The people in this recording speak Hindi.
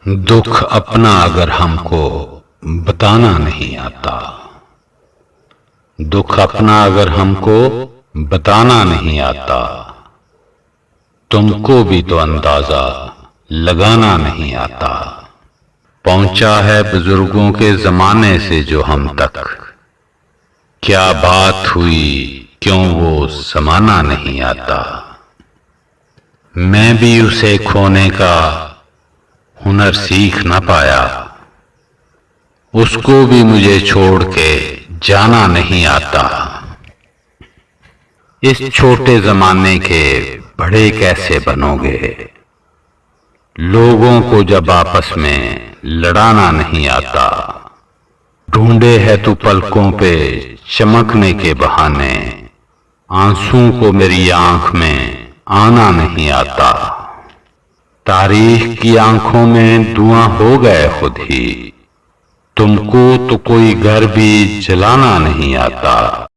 दुख अपना अगर हमको बताना नहीं आता, दुख अपना अगर हमको बताना नहीं आता, तुमको भी तो अंदाजा लगाना नहीं आता। पहुंचा है बुजुर्गों के जमाने से जो हम तक, क्या बात हुई क्यों वो समाना नहीं आता। मैं भी उसे खोने का हुनर सीख न पाया, उसको भी मुझे छोड़ के जाना नहीं आता। इस छोटे जमाने के बड़े कैसे बनोगे, लोगों को जब आपस में लड़ाना नहीं आता। ढूंढे है तू पलकों पे चमकने के बहाने, आंसू को मेरी आंख में आना नहीं आता। तारीख की आंखों में धुआं हो गए खुद ही, तुमको तो कोई घर भी जलाना नहीं आता।